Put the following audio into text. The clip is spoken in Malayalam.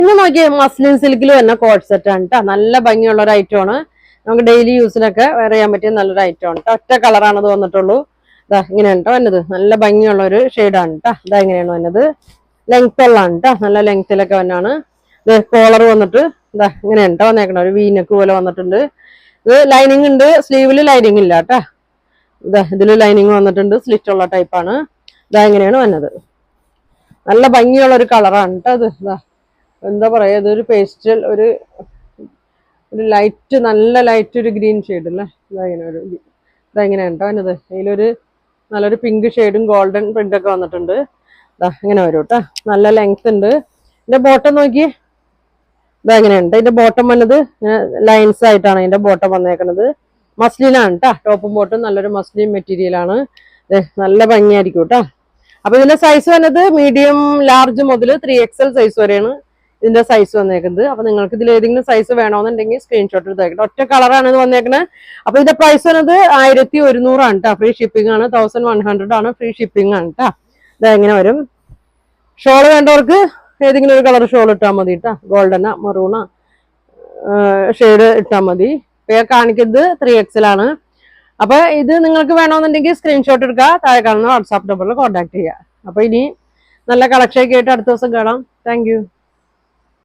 പിന്നെ നോക്കിയേ മസ്ലിൻ സിൽക്കിൽ തന്നെ കോഡ് സെറ്റ് ആണ് കേട്ടോ. നല്ല ഭംഗിയുള്ള ഒരു ഐറ്റം ആണ്. നമുക്ക് ഡെയിലി യൂസിനൊക്കെ വെയർ ചെയ്യാൻ പറ്റിയ നല്ലൊരു ഐറ്റം ആണ് കേട്ടോ. ഒറ്റ കളറാണ് ഇത് വന്നിട്ടുള്ളൂ. ഇതാ ഇങ്ങനെയാണ് കേട്ടോ വന്നത്. നല്ല ഭംഗിയുള്ള ഒരു ഷെയ്ഡാണ് കേട്ടോ. ഇതാ ഇങ്ങനെയാണ് വന്നത്. ലെങ്ത് ഉള്ളതാണ് കേട്ടോ. നല്ല ലെങ്ത്തിലൊക്കെ വന്നാണ്. ഇത് കോളർ വന്നിട്ട് ഇതാ ഇങ്ങനെയാണ് കേട്ടോ വന്നേക്കണ. ഒരു വീനക്ക് പോലെ വന്നിട്ടുണ്ട്. ഇത് ലൈനിങ് ഉണ്ട്, സ്ലീവില് ലൈനിങ് ഇല്ല കേട്ടോ. ഇതാ ഇതില് ലൈനിങ് വന്നിട്ടുണ്ട്. സ്ലിറ്റ് ഉള്ള ടൈപ്പാണ്. ഇതാ ഇങ്ങനെയാണ് വന്നത്. നല്ല ഭംഗിയുള്ള ഒരു കളറാണ് കേട്ടോ ഇത്. ഇതാ എന്താ പറയാ, ഇതൊരു പേസ്റ്റൽ ഒരു ലൈറ്റ്, നല്ല ലൈറ്റ് ഒരു ഗ്രീൻ ഷെയ്ഡ് അല്ലേ. ഇതെങ്ങനെയാണ് കേട്ടോ വന്നത്. അതിലൊരു നല്ലൊരു പിങ്ക് ഷെയ്ഡും ഗോൾഡൻ പ്രിന്റ് ഒക്കെ വന്നിട്ടുണ്ട്. ഇതാ ഇങ്ങനെ വരും കേട്ടോ. നല്ല ലെങ്ത് ഉണ്ട്. ഇതിന്റെ ബോട്ടം നോക്കി. ഇതാ എങ്ങനെയുണ്ട് ഇതിന്റെ ബോട്ടം വന്നത്. ലൈൻസ് ആയിട്ടാണ് ഇതിന്റെ ബോട്ടം വന്നേക്കുന്നത്. മസ്ലിനാണ് കേട്ടോ. ടോപ്പും ബോട്ടും നല്ലൊരു മസ്ലിൻ മെറ്റീരിയൽ ആണ്. നല്ല ഭംഗിയായിരിക്കും കേട്ടോ. അപ്പൊ ഇതിന്റെ സൈസ് വന്നത് മീഡിയം ലാർജ് മുതൽ 3XL സൈസ് വരെയാണ് ഇതിന്റെ സൈസ് വന്നേക്കുന്നത്. അപ്പൊ നിങ്ങൾക്ക് ഇതിൽ ഏതെങ്കിലും സൈസ് വേണമെന്നുണ്ടെങ്കിൽ സ്ക്രീൻഷോട്ട് എടുത്തേക്കട്ടെ. ഒറ്റ കളറാണ് ഇത് വന്നേക്കുന്നത്. അപ്പൊ ഇതിന്റെ പ്രൈസ് വന്നത് 1100 ആണ് കേട്ടോ. ഫ്രീ ഷിപ്പിംഗ് ആണ്. 1100 ആണ്. ഫ്രീ ഷിപ്പിംഗ് ആണ് കേട്ടോ. ഇത് എങ്ങനെ വരും. ഷോള് വേണ്ടവർക്ക് ഏതെങ്കിലും ഒരു കളർ ഷോൾ ഇട്ടാൽ മതി കേട്ടോ. ഗോൾഡനാ മെറൂണാ ഷെയ്ഡ് ഇട്ടാൽ മതി. ഇപ്പൊ കാണിക്കുന്നത് 3XL ആണ്. അപ്പൊ ഇത് നിങ്ങൾക്ക് വേണമെന്നുണ്ടെങ്കിൽ സ്ക്രീൻഷോട്ട് എടുക്കുക. താഴെ കാണുന്ന വാട്സാപ്പ് നമ്പറിൽ കോൺടാക്ട് ചെയ്യുക. അപ്പൊ ഇനി നല്ല കളക്ഷൻ ഒക്കെ ആയിട്ട് അടുത്ത ദിവസം കാണാം. Thank you.